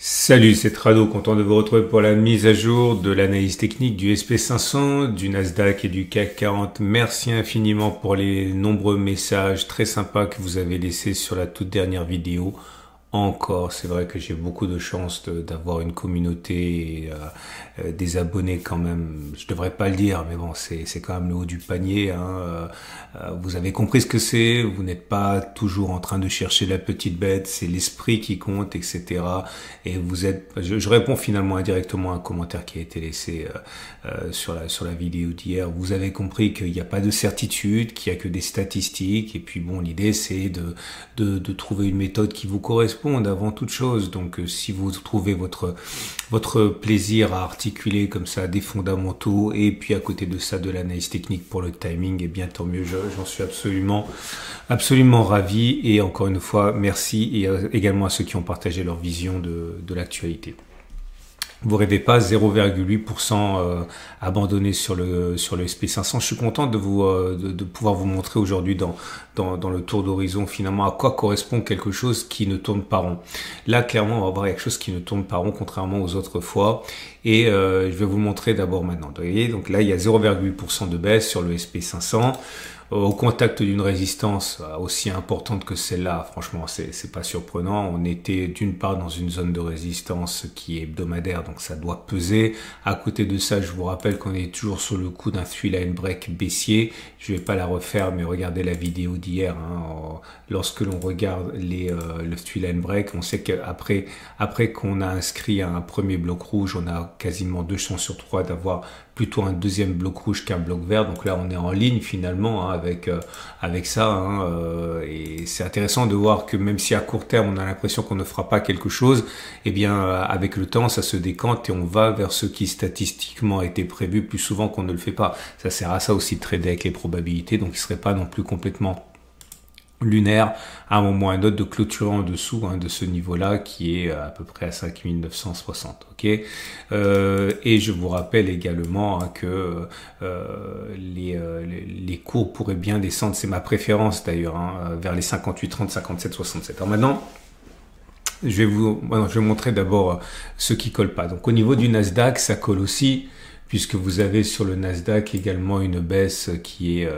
Salut, c'est Trado, content de vous retrouver pour la mise à jour de l'analyse technique du SP500, du Nasdaq et du CAC 40. Merci infiniment pour les nombreux messages très sympas que vous avez laissés sur la toute dernière vidéo. Encore, c'est vrai que j'ai beaucoup de chance d'avoir une communauté et des abonnés quand même. Je devrais pas le dire, mais bon, c'est quand même le haut du panier. Hein. Vous avez compris ce que c'est. Vous n'êtes pas toujours en train de chercher la petite bête. C'est l'esprit qui compte, etc. Et vous êtes. Je réponds finalement indirectement à un commentaire qui a été laissé sur la vidéo d'hier. Vous avez compris qu'il n'y a pas de certitude, qu'il n'y a que des statistiques. Et puis bon, l'idée c'est de trouver une méthode qui vous correspond avant toute chose. Donc si vous trouvez votre plaisir à articuler comme ça des fondamentaux et puis à côté de ça de l'analyse technique pour le timing, et bien tant mieux, j'en suis absolument ravi. Et encore une fois merci, et également à ceux qui ont partagé leur vision de l'actualité. Vous rêvez pas, 0,8% abandonné sur le SP500. Je suis content de pouvoir vous montrer aujourd'hui dans le tour d'horizon finalement à quoi correspond quelque chose qui ne tourne pas rond. Là, clairement, on va voir quelque chose qui ne tourne pas rond contrairement aux autres fois. Et je vais vous le montrer d'abord maintenant. Vous voyez, donc là, il y a 0,8% de baisse sur le SP500. Au contact d'une résistance aussi importante que celle-là, franchement, c'est pas surprenant. On était d'une part dans une zone de résistance qui est hebdomadaire, donc ça doit peser. À côté de ça, je vous rappelle qu'on est toujours sur le coup d'un three line break baissier. Je vais pas la refaire, mais regardez la vidéo d'hier. Hein. Lorsque l'on regarde le three line break, on sait qu'après qu'on a inscrit un premier bloc rouge, on a quasiment 2 chances sur 3 d'avoir plutôt un deuxième bloc rouge qu'un bloc vert. Donc là, on est en ligne finalement hein, avec ça. Hein, et c'est intéressant de voir que même si à court terme, on a l'impression qu'on ne fera pas quelque chose, eh bien, avec le temps, ça se décante et on va vers ce qui statistiquement a été prévu plus souvent qu'on ne le fait pas. Ça sert à ça aussi de trader avec les probabilités. Donc, il ne serait pas non plus complètement lunaire à un moment ou à un autre de clôturer en dessous hein, de ce niveau-là qui est à peu près à 5960. Ok. Et je vous rappelle également hein, que les cours pourraient bien descendre. C'est ma préférence d'ailleurs hein, vers les 58,30, 57,67. Alors maintenant, je vais vous montrer d'abord ce qui colle pas. Donc au niveau du Nasdaq, ça colle aussi puisque vous avez sur le Nasdaq également une baisse qui est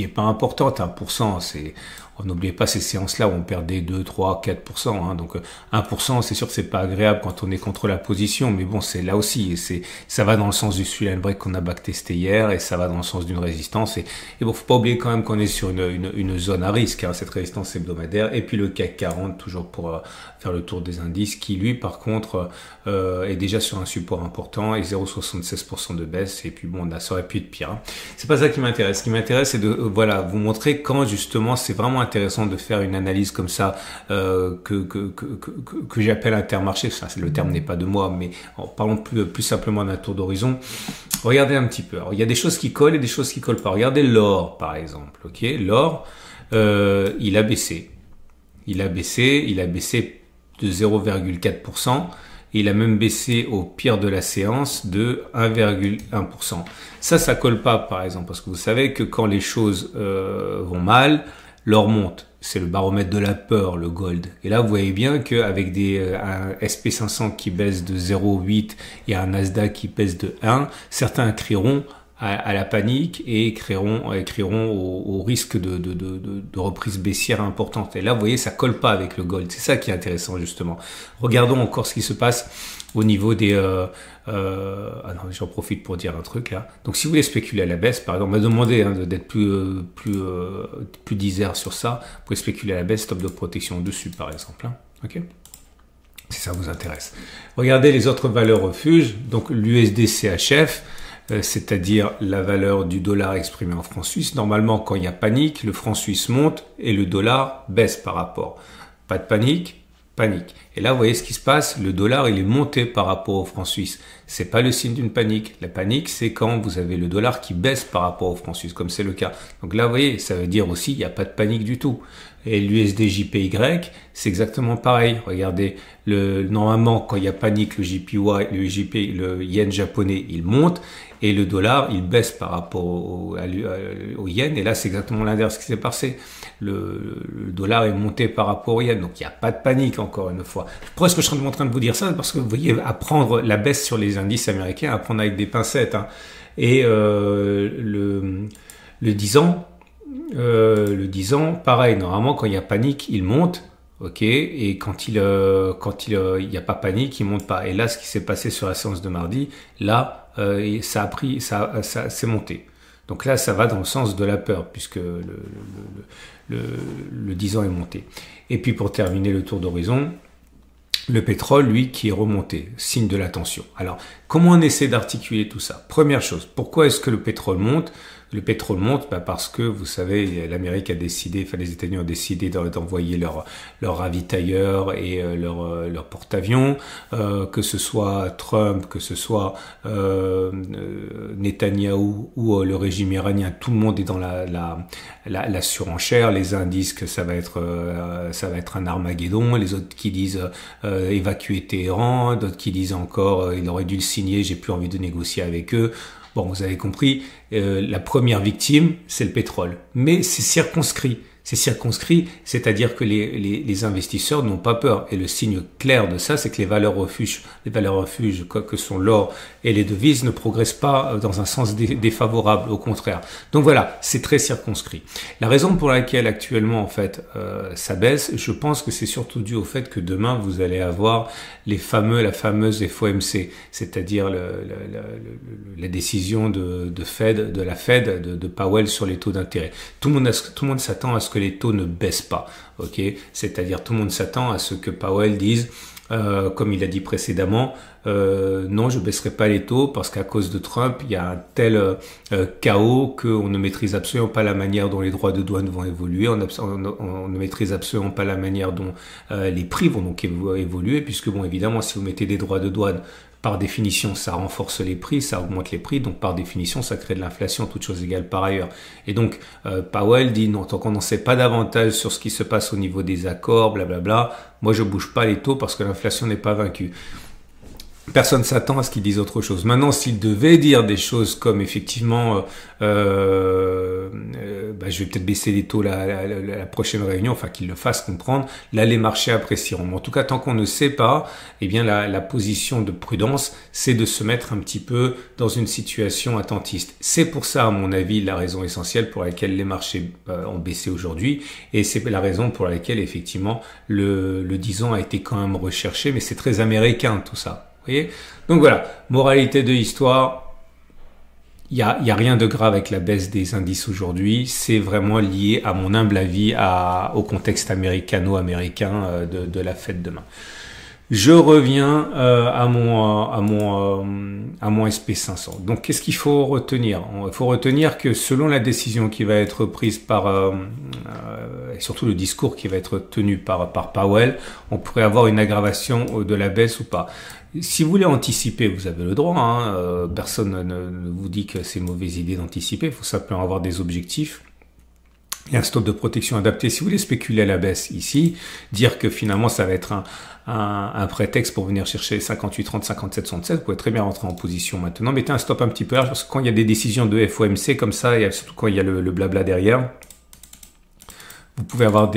pas importante, 1%, on n'oubliez pas ces séances-là où on perdait 2, 3, 4%, hein, donc 1%, c'est sûr que c'est pas agréable quand on est contre la position, mais bon, c'est là aussi, ça va dans le sens du three line break qu'on a backtesté hier, et ça va dans le sens d'une résistance, et bon, faut pas oublier quand même qu'on est sur une zone à risque, hein, cette résistance hebdomadaire, et puis le CAC 40, toujours pour faire le tour des indices, qui lui, par contre, est déjà sur un support important, et 0,76% de baisse, et puis bon, ça aurait pu être pire, hein. C'est pas ça qui m'intéresse. Ce qui m'intéresse, c'est de vous montrer quand justement c'est vraiment intéressant de faire une analyse comme ça que j'appelle intermarché. Ça, le terme n'est pas de moi, mais parlons plus simplement d'un tour d'horizon. Regardez un petit peu. Alors, il y a des choses qui collent et des choses qui collent pas. Regardez l'or, par exemple. Ok, l'or, il a baissé. Il a baissé de 0,4%. Il a même baissé au pire de la séance de 1,1%. Ça colle pas, par exemple, parce que vous savez que quand les choses vont mal, l'or monte. C'est le baromètre de la peur, le gold. Et là, vous voyez bien qu'avec un SP500 qui baisse de 0,8 et un Nasdaq qui baisse de 1, certains crieront à la panique et crieront au risque de reprise baissière importante. Et là, vous voyez, ça colle pas avec le gold. C'est ça qui est intéressant, justement. Regardons encore ce qui se passe au niveau des... non, j'en profite pour dire un truc, là. Donc, si vous voulez spéculer à la baisse, par exemple, on m'a demandé hein, d'être plus disert sur ça. Vous pouvez spéculer à la baisse, stop de protection dessus, par exemple. Hein. OK ? Si ça vous intéresse. Regardez les autres valeurs refuges. Donc, l'USD-CHF, c'est-à-dire la valeur du dollar exprimé en francs suisses. Normalement, quand il y a panique, le franc suisse monte et le dollar baisse par rapport. Pas de panique, panique. Et là, vous voyez ce qui se passe, le dollar, il est monté par rapport au franc suisse. C'est pas le signe d'une panique. La panique, c'est quand vous avez le dollar qui baisse par rapport au franc suisse, comme c'est le cas. Donc là, vous voyez, ça veut dire aussi, il n'y a pas de panique du tout. Et l'USD JPY, c'est exactement pareil. Regardez, normalement, quand il y a panique, le yen japonais, il monte et le dollar, il baisse par rapport au yen. Et là, c'est exactement l'inverse qui s'est passé. Le dollar est monté par rapport au yen. Donc, il n'y a pas de panique, encore une fois. Pourquoi est-ce que je suis en train de vous dire ça? Parce que vous voyez, à prendre la baisse sur les indices américains, à prendre avec des pincettes. Hein. Et le 10 ans, pareil. Normalement, quand il y a panique, il monte. Ok, et quand il y a pas panique, il monte pas. Et là, ce qui s'est passé sur la séance de mardi, là, ça c'est monté. Donc là, ça va dans le sens de la peur, puisque le 10 ans est monté. Et puis pour terminer le tour d'horizon, le pétrole, lui, qui est remonté, signe de la tension. Alors, comment on essaie d'articuler tout ça? Première chose, pourquoi est-ce que le pétrole monte? Le pétrole monte parce que, vous savez, l'Amérique a décidé, enfin les États-Unis ont décidé d'envoyer leur ravitailleurs et leur porte-avions, que ce soit Trump, que ce soit Netanyahou ou le régime iranien, tout le monde est dans la surenchère. Les uns disent que ça va être un Armageddon, les autres qui disent évacuer Téhéran, d'autres qui disent encore il aurait dû le signer, j'ai plus envie de négocier avec eux. Bon, vous avez compris, la première victime, c'est le pétrole. Mais c'est circonscrit. C'est circonscrit, c'est-à-dire que les investisseurs n'ont pas peur. Et le signe clair de ça, c'est que les valeurs refuges, que sont l'or et les devises, ne progressent pas dans un sens défavorable, au contraire. Donc voilà, c'est très circonscrit. La raison pour laquelle actuellement, en fait, ça baisse, je pense que c'est surtout dû au fait que demain, vous allez avoir la fameuse FOMC, c'est-à-dire la décision de la Fed, de Powell sur les taux d'intérêt. Tout le monde s'attend à ce que les taux ne baissent pas, ok? C'est-à-dire tout le monde s'attend à ce que Powell dise, comme il a dit précédemment, non, je baisserai pas les taux parce qu'à cause de Trump, il y a un tel chaos qu'on ne maîtrise absolument pas la manière dont les droits de douane vont évoluer, on ne maîtrise absolument pas la manière dont les prix vont donc évoluer, puisque bon, évidemment, si vous mettez des droits de douane, par définition, ça renforce les prix, ça augmente les prix, donc par définition, ça crée de l'inflation, toute chose égale par ailleurs. Et donc, Powell dit, non, tant qu'on n'en sait pas davantage sur ce qui se passe au niveau des accords, blablabla, moi je bouge pas les taux parce que l'inflation n'est pas vaincue. Personne s'attend à ce qu'ils disent autre chose. Maintenant, s'ils devaient dire des choses comme effectivement, je vais peut-être baisser les taux la prochaine réunion, enfin qu'ils le fassent comprendre, là les marchés apprécieront. Mais en tout cas, tant qu'on ne sait pas, eh bien la position de prudence, c'est de se mettre un petit peu dans une situation attentiste. C'est pour ça, à mon avis, la raison essentielle pour laquelle les marchés ont baissé aujourd'hui, et c'est la raison pour laquelle effectivement le 10 ans a été quand même recherché, mais c'est très américain tout ça. Donc voilà, moralité de l'histoire, il y a rien de grave avec la baisse des indices aujourd'hui, c'est vraiment lié à mon humble avis au contexte américano-américain de la fête demain. Je reviens à mon SP500. Donc qu'est-ce qu'il faut retenir? Il faut retenir que selon la décision qui va être prise et surtout le discours qui va être tenu par Powell, on pourrait avoir une aggravation de la baisse ou pas. Si vous voulez anticiper, vous avez le droit. Personne ne vous dit que c'est une mauvaise idée d'anticiper. Il faut simplement avoir des objectifs. Il y a un stop de protection adapté. Si vous voulez spéculer à la baisse ici, dire que finalement ça va être un prétexte pour venir chercher 58,30, 57,67, vous pouvez très bien rentrer en position maintenant. Mettez un stop un petit peu large parce que quand il y a des décisions de FOMC comme ça, et surtout quand il y a le blabla derrière, vous pouvez avoir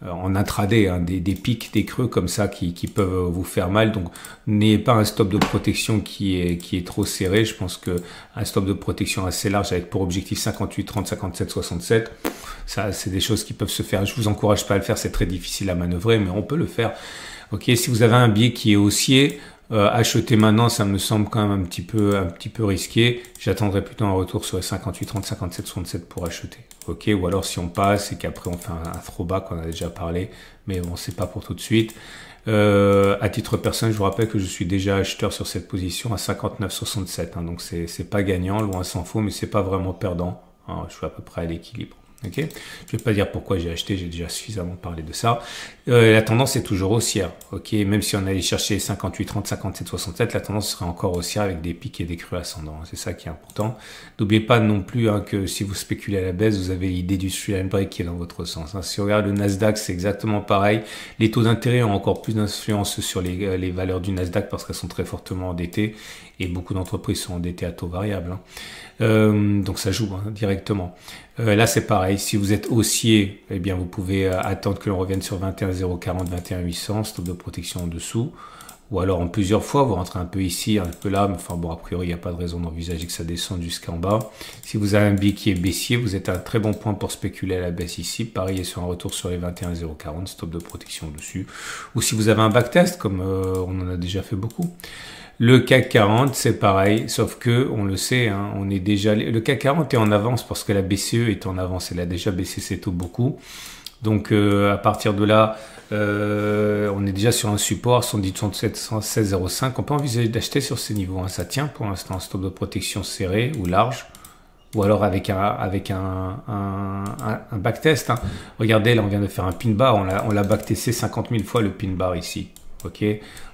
en intraday, des pics, des creux comme ça qui peuvent vous faire mal. Donc, n'ayez pas un stop de protection qui est trop serré. Je pense que un stop de protection assez large avec pour objectif 58, 30, 57, 67, ça, c'est des choses qui peuvent se faire. Je vous encourage pas à le faire. C'est très difficile à manœuvrer, mais on peut le faire. Ok. Si vous avez un biais qui est haussier, acheter maintenant, ça me semble quand même un petit peu risqué. J'attendrai plutôt un retour sur les 58, 30, 57, 67 pour acheter. Ok, ou alors si on passe et qu'après on fait un throwback, on a déjà parlé, mais bon, c'est pas pour tout de suite. À titre personnel, je vous rappelle que je suis déjà acheteur sur cette position à 59,67. Donc c'est pas gagnant, loin s'en faut, mais c'est pas vraiment perdant. Je suis à peu près à l'équilibre. Ok, je vais pas dire pourquoi j'ai acheté, j'ai déjà suffisamment parlé de ça. La tendance est toujours haussière. Ok, même si on allait chercher 58, 30, 57, 67, la tendance serait encore haussière avec des pics et des creux ascendants. C'est ça qui est important. N'oubliez pas non plus que si vous spéculez à la baisse, vous avez l'idée du straight line break qui est dans votre sens. Si on regarde le Nasdaq, c'est exactement pareil. Les taux d'intérêt ont encore plus d'influence sur les valeurs du Nasdaq parce qu'elles sont très fortement endettées et beaucoup d'entreprises sont endettées à taux variable. Donc ça joue directement. Là c'est pareil, si vous êtes haussier, eh bien vous pouvez attendre que l'on revienne sur 21,040, 21,800, stop de protection en dessous, ou alors en plusieurs fois, vous rentrez un peu ici, un peu là, mais enfin bon, a priori il n'y a pas de raison d'envisager que ça descende jusqu'en bas. Si vous avez un biais qui est baissier, vous êtes à un très bon point pour spéculer à la baisse ici, parier sur un retour sur les 21,040, stop de protection au-dessus, ou si vous avez un backtest, comme on en a déjà fait beaucoup. Le CAC 40, c'est pareil, sauf que, on le sait, on est déjà, le CAC 40 est en avance parce que la BCE est en avance, elle a déjà baissé ses taux beaucoup. Donc, à partir de là, on est déjà sur un support, 117, 116,05. On peut envisager d'acheter sur ces niveaux, ça tient pour l'instant, un stop de protection serré ou large. Ou alors avec un backtest. Regardez, là, on vient de faire un pin bar, on l'a backtesté 50 000 fois le pin bar ici. Ok,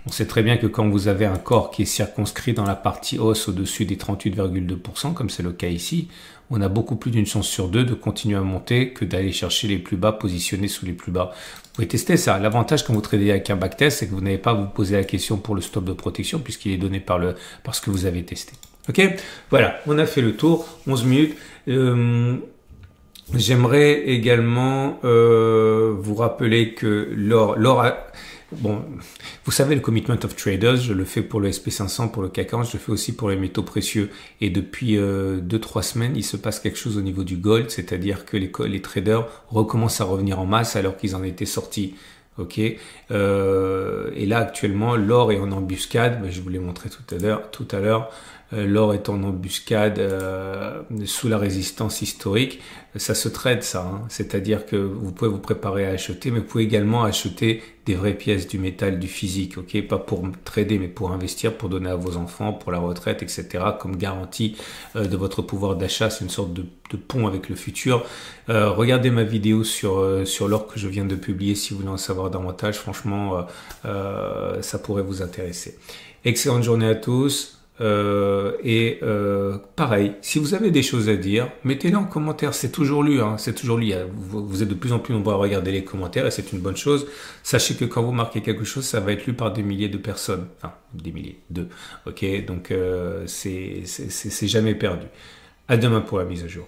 on sait très bien que quand vous avez un corps qui est circonscrit dans la partie hausse au-dessus des 38,2%, comme c'est le cas ici, on a beaucoup plus d'une chance sur deux de continuer à monter que d'aller chercher les plus bas positionnés sous les plus bas. Vous pouvez tester ça. L'avantage quand vous tradez avec un backtest, c'est que vous n'avez pas à vous poser la question pour le stop de protection puisqu'il est donné par ce que vous avez testé. Ok, voilà, on a fait le tour, 11 minutes. J'aimerais également vous rappeler que l'or bon, vous savez, le Commitment of Traders, je le fais pour le SP500, pour le CAC 40, je le fais aussi pour les métaux précieux. Et depuis 2-3 semaines, il se passe quelque chose au niveau du gold, c'est-à-dire que les traders recommencent à revenir en masse alors qu'ils en étaient sortis. Ok, et là actuellement, l'or est en embuscade. Je vous l'ai montré tout à l'heure. L'or est en embuscade sous la résistance historique. Ça se trade ça, c'est-à-dire que vous pouvez vous préparer à acheter, mais vous pouvez également acheter des vraies pièces, du métal, du physique, ok, pas pour trader, mais pour investir, pour donner à vos enfants, pour la retraite, etc., comme garantie de votre pouvoir d'achat. C'est une sorte de pont avec le futur. Regardez ma vidéo sur l'or que je viens de publier si vous voulez en savoir davantage. Franchement, ça pourrait vous intéresser. Excellente journée à tous. Pareil, si vous avez des choses à dire, mettez-les en commentaire, c'est toujours lu, c'est toujours lu. Vous êtes de plus en plus nombreux à regarder les commentaires et c'est une bonne chose. Sachez que quand vous marquez quelque chose, ça va être lu par des milliers de personnes, enfin des milliers, ok, donc c'est jamais perdu. À demain pour la mise à jour.